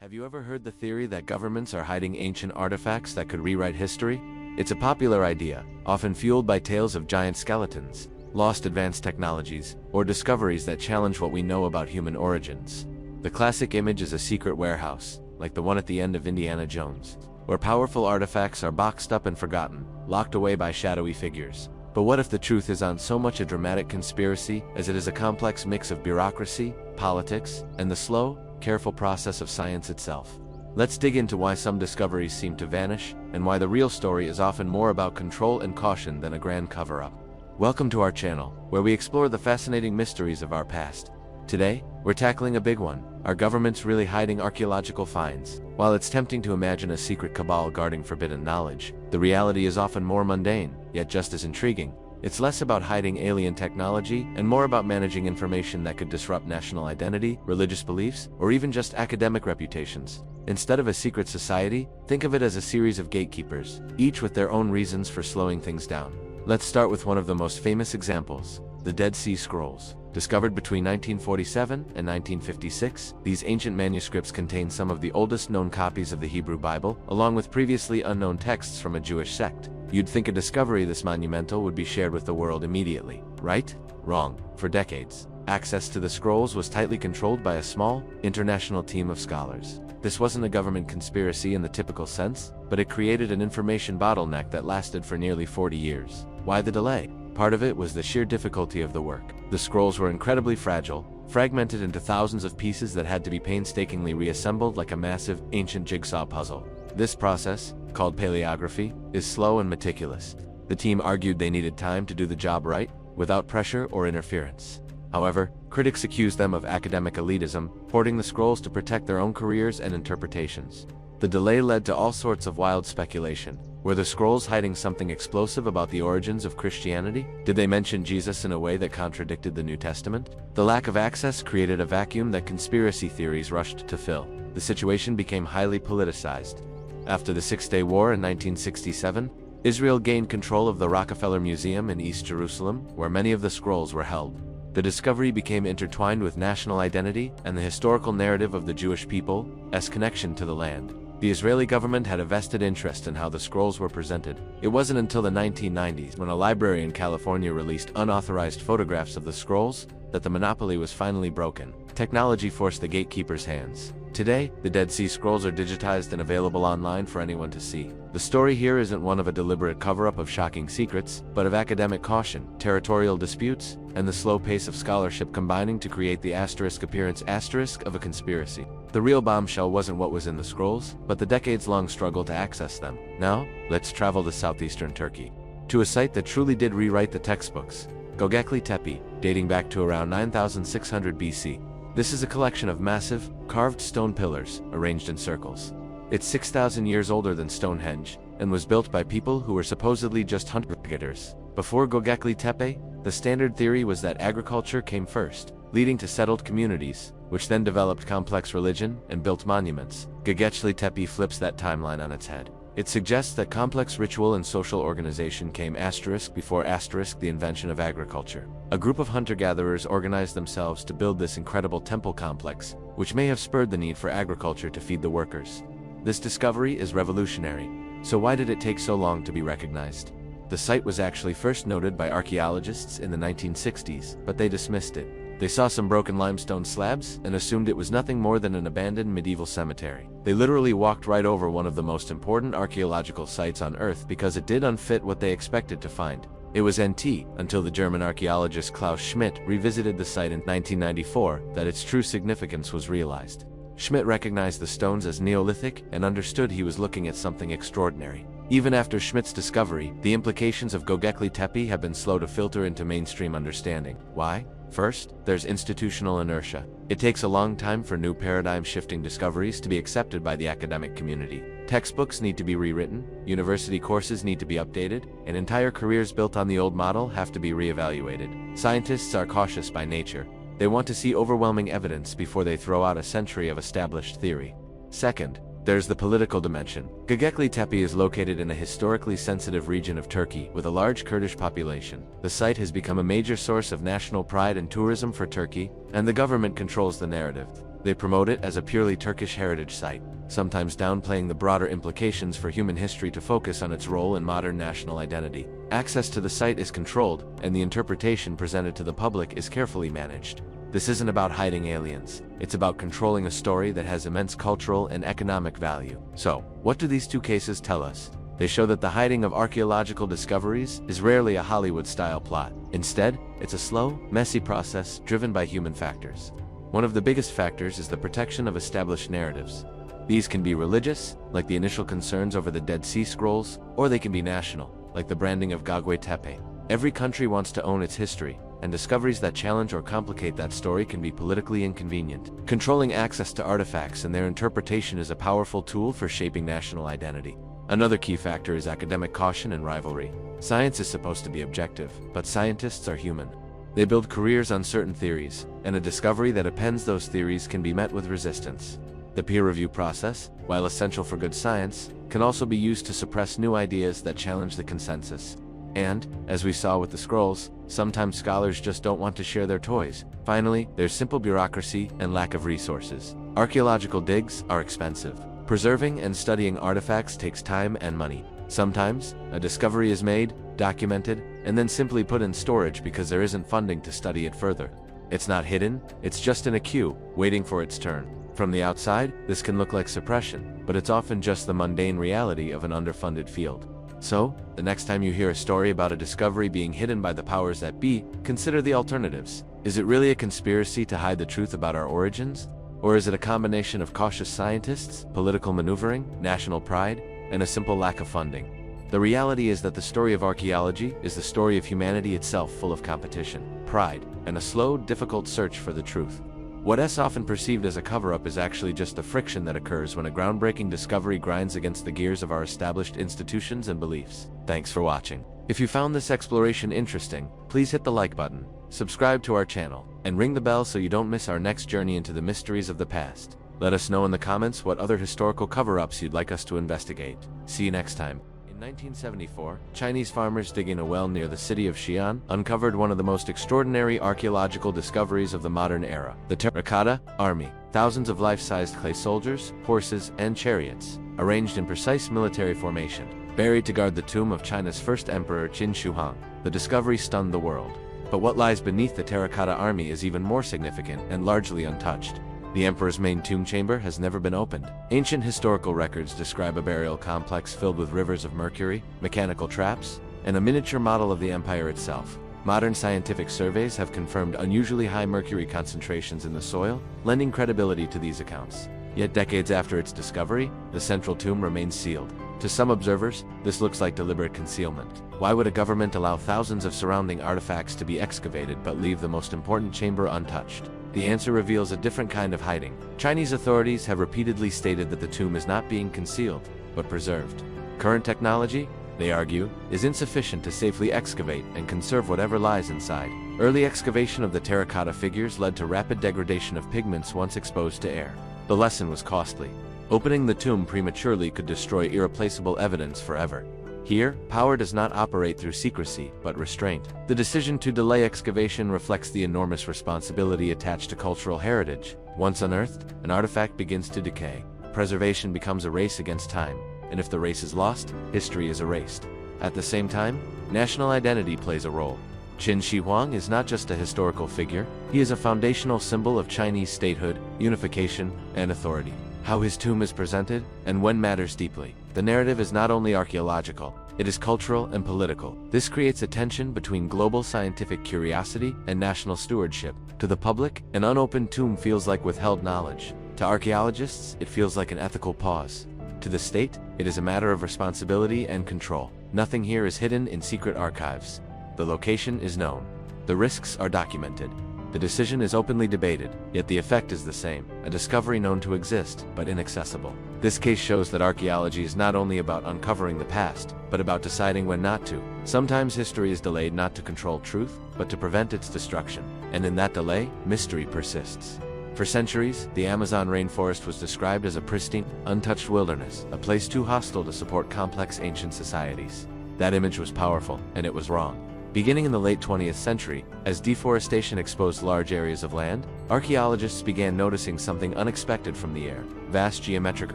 Have you ever heard the theory that governments are hiding ancient artifacts that could rewrite history? It's a popular idea, often fueled by tales of giant skeletons, lost advanced technologies, or discoveries that challenge what we know about human origins. The classic image is a secret warehouse, like the one at the end of Indiana Jones, where powerful artifacts are boxed up and forgotten, locked away by shadowy figures. But what if the truth is on so much a dramatic conspiracy as it is a complex mix of bureaucracy, politics, and the slow, careful process of science itself? Let's dig into why some discoveries seem to vanish, and why the real story is often more about control and caution than a grand cover-up. Welcome to our channel, where we explore the fascinating mysteries of our past. Today, we're tackling a big one. Are governments really hiding archaeological finds? While it's tempting to imagine a secret cabal guarding forbidden knowledge, the reality is often more mundane, yet just as intriguing. It's less about hiding alien technology and more about managing information that could disrupt national identity, religious beliefs, or even just academic reputations. Instead of a secret society, think of it as a series of gatekeepers, each with their own reasons for slowing things down. Let's start with one of the most famous examples, the Dead Sea Scrolls. Discovered between 1947 and 1956, these ancient manuscripts contain some of the oldest known copies of the Hebrew Bible, along with previously unknown texts from a Jewish sect. You'd think a discovery this monumental would be shared with the world immediately, right? Wrong. For decades, access to the scrolls was tightly controlled by a small, international team of scholars. This wasn't a government conspiracy in the typical sense, but it created an information bottleneck that lasted for nearly 40 years. Why the delay? Part of it was the sheer difficulty of the work. The scrolls were incredibly fragile, fragmented into thousands of pieces that had to be painstakingly reassembled like a massive, ancient jigsaw puzzle. This process, called paleography, is slow and meticulous. The team argued they needed time to do the job right, without pressure or interference. However, critics accused them of academic elitism, hoarding the scrolls to protect their own careers and interpretations. The delay led to all sorts of wild speculation. Were the scrolls hiding something explosive about the origins of Christianity? Did they mention Jesus in a way that contradicted the New Testament? The lack of access created a vacuum that conspiracy theories rushed to fill. The situation became highly politicized. After the Six-Day War in 1967, Israel gained control of the Rockefeller Museum in East Jerusalem, where many of the scrolls were held. The discovery became intertwined with national identity and the historical narrative of the Jewish people's connection to the land. The Israeli government had a vested interest in how the scrolls were presented. It wasn't until the 1990s, when a library in California released unauthorized photographs of the scrolls, that the monopoly was finally broken. Technology forced the gatekeepers' hands. Today, the Dead Sea Scrolls are digitized and available online for anyone to see. The story here isn't one of a deliberate cover-up of shocking secrets, but of academic caution, territorial disputes, and the slow pace of scholarship combining to create the appearance of a conspiracy. The real bombshell wasn't what was in the scrolls, but the decades-long struggle to access them. Now, let's travel to southeastern Turkey, to a site that truly did rewrite the textbooks, Göbekli Tepe, dating back to around 9600 BC. This is a collection of massive, carved stone pillars, arranged in circles. It's 6,000 years older than Stonehenge, and was built by people who were supposedly just hunter-gatherers. Before Göbekli Tepe, the standard theory was that agriculture came first, leading to settled communities, which then developed complex religion and built monuments. Göbekli Tepe flips that timeline on its head. It suggests that complex ritual and social organization came before the invention of agriculture. A group of hunter-gatherers organized themselves to build this incredible temple complex, which may have spurred the need for agriculture to feed the workers. This discovery is revolutionary. So why did it take so long to be recognized? The site was actually first noted by archaeologists in the 1960s, but they dismissed it. They saw some broken limestone slabs and assumed it was nothing more than an abandoned medieval cemetery. They literally walked right over one of the most important archaeological sites on Earth because it did unfit what they expected to find. It was until the German archaeologist Klaus Schmidt revisited the site in 1994 that its true significance was realized. Schmidt recognized the stones as Neolithic and understood he was looking at something extraordinary. Even after Schmidt's discovery, the implications of Göbekli Tepe have been slow to filter into mainstream understanding. Why? First, there's institutional inertia. It takes a long time for new paradigm-shifting discoveries to be accepted by the academic community. Textbooks need to be rewritten, university courses need to be updated, and entire careers built on the old model have to be reevaluated. Scientists are cautious by nature. They want to see overwhelming evidence before they throw out a century of established theory. Second, there's the political dimension. Göbekli Tepe is located in a historically sensitive region of Turkey with a large Kurdish population. The site has become a major source of national pride and tourism for Turkey, and the government controls the narrative. They promote it as a purely Turkish heritage site, sometimes downplaying the broader implications for human history to focus on its role in modern national identity. Access to the site is controlled, and the interpretation presented to the public is carefully managed. This isn't about hiding aliens. It's about controlling a story that has immense cultural and economic value. So, what do these two cases tell us? They show that the hiding of archaeological discoveries is rarely a Hollywood-style plot. Instead, it's a slow, messy process driven by human factors. One of the biggest factors is the protection of established narratives. These can be religious, like the initial concerns over the Dead Sea Scrolls, or they can be national, like the branding of Göbekli Tepe. Every country wants to own its history, and discoveries that challenge or complicate that story can be politically inconvenient. Controlling access to artifacts and their interpretation is a powerful tool for shaping national identity. Another key factor is academic caution and rivalry. Science is supposed to be objective, but scientists are human. They build careers on certain theories, and a discovery that appends those theories can be met with resistance. The peer review process, while essential for good science, can also be used to suppress new ideas that challenge the consensus. And, as we saw with the scrolls, sometimes scholars just don't want to share their toys. Finally, there's simple bureaucracy and lack of resources. Archaeological digs are expensive. Preserving and studying artifacts takes time and money. Sometimes, a discovery is made, documented, and then simply put in storage because there isn't funding to study it further. It's not hidden, it's just in a queue, waiting for its turn. From the outside, this can look like suppression, but it's often just the mundane reality of an underfunded field. So, the next time you hear a story about a discovery being hidden by the powers that be, consider the alternatives. Is it really a conspiracy to hide the truth about our origins? Or is it a combination of cautious scientists, political maneuvering, national pride, and a simple lack of funding? The reality is that the story of archaeology is the story of humanity itself, full of competition, pride, and a slow, difficult search for the truth. What is often perceived as a cover-up is actually just the friction that occurs when a groundbreaking discovery grinds against the gears of our established institutions and beliefs. Thanks for watching. If you found this exploration interesting, please hit the like button, subscribe to our channel, and ring the bell so you don't miss our next journey into the mysteries of the past. Let us know in the comments what other historical cover-ups you'd like us to investigate. See you next time. In 1974, Chinese farmers digging a well near the city of Xi'an uncovered one of the most extraordinary archaeological discoveries of the modern era, the terracotta army. Thousands of life-sized clay soldiers, horses, and chariots, arranged in precise military formation, buried to guard the tomb of China's first emperor Qin Shi Huang. The discovery stunned the world. But what lies beneath the terracotta army is even more significant and largely untouched. The emperor's main tomb chamber has never been opened. Ancient historical records describe a burial complex filled with rivers of mercury, mechanical traps, and a miniature model of the empire itself. Modern scientific surveys have confirmed unusually high mercury concentrations in the soil, lending credibility to these accounts. Yet decades after its discovery, the central tomb remains sealed. To some observers, this looks like deliberate concealment. Why would a government allow thousands of surrounding artifacts to be excavated but leave the most important chamber untouched? The answer reveals a different kind of hiding. Chinese authorities have repeatedly stated that the tomb is not being concealed, but preserved. Current technology, they argue, is insufficient to safely excavate and conserve whatever lies inside. Early excavation of the terracotta figures led to rapid degradation of pigments once exposed to air. The lesson was costly. Opening the tomb prematurely could destroy irreplaceable evidence forever. Here, power does not operate through secrecy, but restraint. The decision to delay excavation reflects the enormous responsibility attached to cultural heritage. Once unearthed, an artifact begins to decay. Preservation becomes a race against time, and if the race is lost, history is erased. At the same time, national identity plays a role. Qin Shi Huang is not just a historical figure, he is a foundational symbol of Chinese statehood, unification, and authority. How his tomb is presented, and when matters deeply. The narrative is not only archaeological, it is cultural and political. This creates a tension between global scientific curiosity and national stewardship. To the public, an unopened tomb feels like withheld knowledge. To archaeologists, it feels like an ethical pause. To the state, it is a matter of responsibility and control. Nothing here is hidden in secret archives. The location is known. The risks are documented. The decision is openly debated, yet the effect is the same, a discovery known to exist, but inaccessible. This case shows that archaeology is not only about uncovering the past, but about deciding when not to. Sometimes history is delayed not to control truth, but to prevent its destruction. And in that delay, mystery persists. For centuries, the Amazon rainforest was described as a pristine, untouched wilderness, a place too hostile to support complex ancient societies. That image was powerful, and it was wrong. Beginning in the late 20th century, as deforestation exposed large areas of land, archaeologists began noticing something unexpected from the air. Vast geometric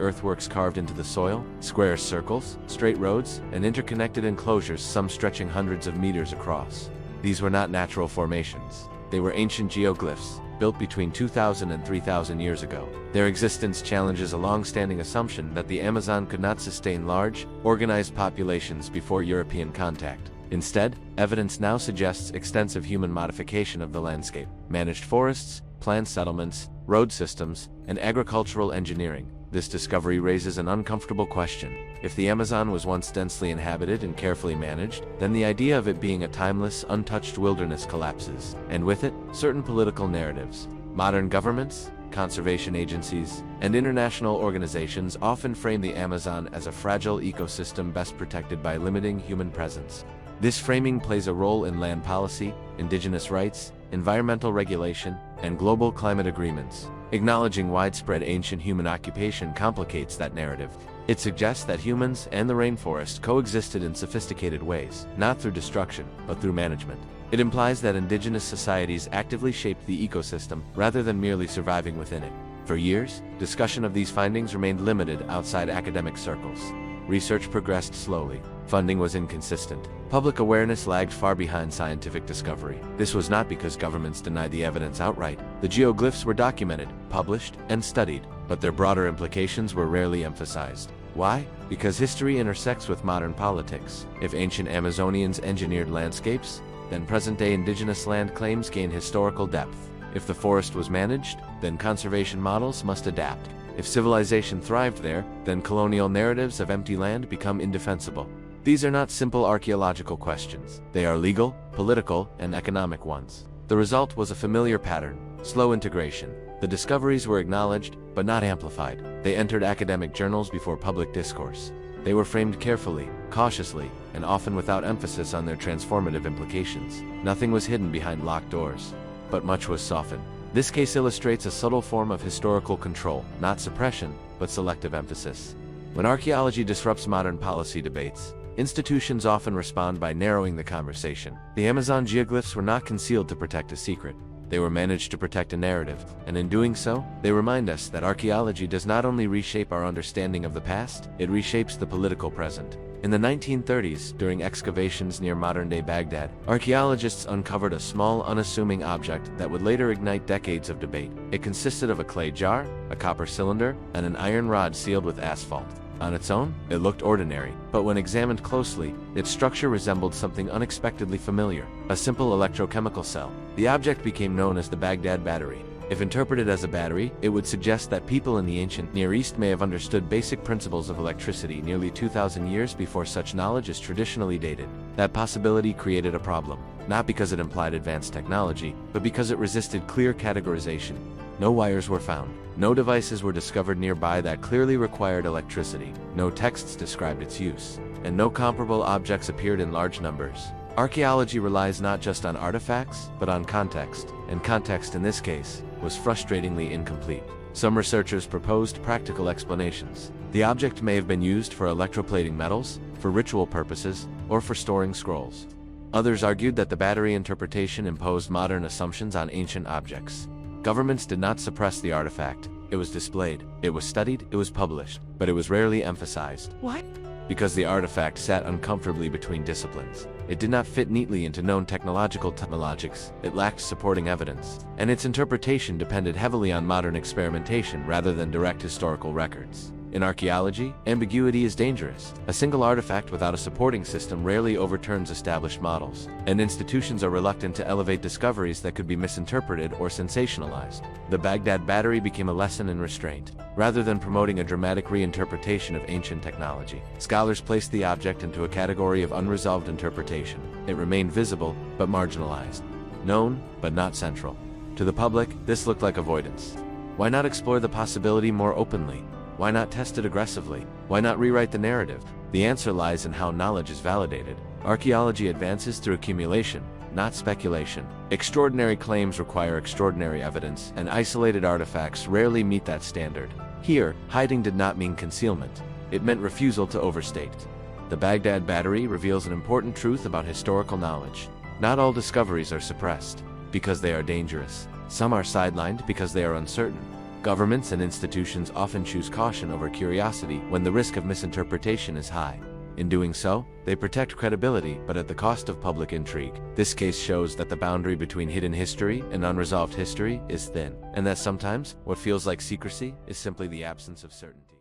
earthworks carved into the soil, square circles, straight roads, and interconnected enclosures, some stretching hundreds of meters across. These were not natural formations. They were ancient geoglyphs, built between 2,000 and 3,000 years ago. Their existence challenges a long-standing assumption that the Amazon could not sustain large, organized populations before European contact. Instead, evidence now suggests extensive human modification of the landscape, managed forests, planned settlements, road systems, and agricultural engineering. This discovery raises an uncomfortable question. If the Amazon was once densely inhabited and carefully managed, then the idea of it being a timeless, untouched wilderness collapses, and with it, certain political narratives. Modern governments, conservation agencies, and international organizations often frame the Amazon as a fragile ecosystem best protected by limiting human presence. This framing plays a role in land policy, indigenous rights, environmental regulation, and global climate agreements. Acknowledging widespread ancient human occupation complicates that narrative. It suggests that humans and the rainforest coexisted in sophisticated ways, not through destruction, but through management. It implies that indigenous societies actively shaped the ecosystem rather than merely surviving within it. For years, discussion of these findings remained limited outside academic circles. Research progressed slowly. Funding was inconsistent. Public awareness lagged far behind scientific discovery. This was not because governments denied the evidence outright. The geoglyphs were documented, published, and studied, but their broader implications were rarely emphasized. Why? Because history intersects with modern politics. If ancient Amazonians engineered landscapes, then present-day indigenous land claims gain historical depth. If the forest was managed, then conservation models must adapt. If civilization thrived there, then colonial narratives of empty land become indefensible. These are not simple archaeological questions. They are legal, political, and economic ones. The result was a familiar pattern: slow integration. The discoveries were acknowledged, but not amplified. They entered academic journals before public discourse. They were framed carefully, cautiously, and often without emphasis on their transformative implications. Nothing was hidden behind locked doors, but much was softened. This case illustrates a subtle form of historical control, not suppression, but selective emphasis. When archaeology disrupts modern policy debates, institutions often respond by narrowing the conversation. The Amazon geoglyphs were not concealed to protect a secret. They were managed to protect a narrative, and in doing so, they remind us that archaeology does not only reshape our understanding of the past, it reshapes the political present. In the 1930s, during excavations near modern-day Baghdad, archaeologists uncovered a small, unassuming object that would later ignite decades of debate. It consisted of a clay jar, a copper cylinder, and an iron rod sealed with asphalt. On its own, it looked ordinary, but when examined closely, its structure resembled something unexpectedly familiar: a simple electrochemical cell. The object became known as the Baghdad Battery. If interpreted as a battery, it would suggest that people in the ancient Near East may have understood basic principles of electricity nearly 2,000 years before such knowledge is traditionally dated. That possibility created a problem, not because it implied advanced technology, but because it resisted clear categorization. No wires were found. No devices were discovered nearby that clearly required electricity. No texts described its use, and no comparable objects appeared in large numbers. Archaeology relies not just on artifacts, but on context, and context in this case was frustratingly incomplete. Some researchers proposed practical explanations. The object may have been used for electroplating metals, for ritual purposes, or for storing scrolls. Others argued that the battery interpretation imposed modern assumptions on ancient objects. Governments did not suppress the artifact. It was displayed, it was studied, it was published, but it was rarely emphasized. Why? Because the artifact sat uncomfortably between disciplines. It did not fit neatly into known technological logics, it lacked supporting evidence, and its interpretation depended heavily on modern experimentation rather than direct historical records. In archaeology, ambiguity is dangerous. A single artifact without a supporting system rarely overturns established models, and institutions are reluctant to elevate discoveries that could be misinterpreted or sensationalized. The Baghdad Battery became a lesson in restraint. Rather than promoting a dramatic reinterpretation of ancient technology, scholars placed the object into a category of unresolved interpretation. It remained visible, but marginalized. Known, but not central. To the public, this looked like avoidance. Why not explore the possibility more openly? Why not test it aggressively? Why not rewrite the narrative? The answer lies in how knowledge is validated. Archaeology advances through accumulation, not speculation. Extraordinary claims require extraordinary evidence, and isolated artifacts rarely meet that standard. Here, hiding did not mean concealment. It meant refusal to overstate. The Baghdad Battery reveals an important truth about historical knowledge. Not all discoveries are suppressed because they are dangerous. Some are sidelined because they are uncertain. Governments and institutions often choose caution over curiosity when the risk of misinterpretation is high. In doing so, they protect credibility, but at the cost of public intrigue. This case shows that the boundary between hidden history and unresolved history is thin, and that sometimes what feels like secrecy is simply the absence of certainty.